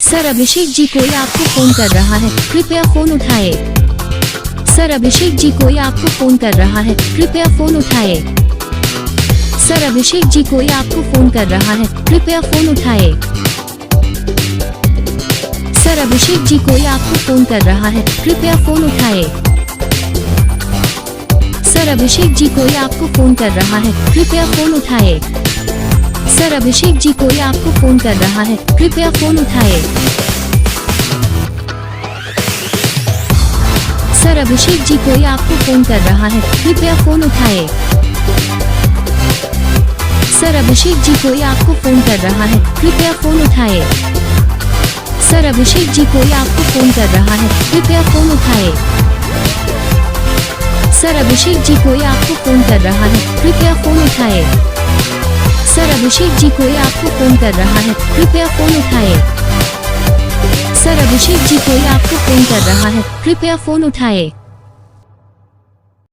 Sir Abhishek ji कोई आपको phone कर रहा है, कृपया फोन उठाए। सर अभिषेक जी कोई आपको फोन कर रहा है, कृपया फोन उठाए। सर अभिषेक जी कोई आपको फोन कर रहा है, कृपया फोन उठाए। सर अभिषेक जी कोई आपको फोन कर रहा है, कृपया फोन उठाए। सर अभिषेक जी कोई आपको फोन कर रहा है, कृपया फोन उठाए। सर अभिषेक जी कोई आपको फोन कर रहा है, कृपया फोन उठाए। सर अभिषेक जी कोई आपको फोन कर रहा है, कृपया फोन उठाए। सर अभिषेक जी कोई आपको फोन कर रहा है, कृपया फोन उठाए। सर अभिषेक जी कोई आपको फोन कर रहा है, कृपया फोन उठाए। सर अभिषेक जी कोई आपको फोन कर रहा है, कृपया फोन उठाए। सर अभिषेक जी कोई आपको फोन कर रहा है, कृपया फोन उठाए। सर अभिषेक जी कोई आपको फोन कर रहा है, कृपया फोन उठाए।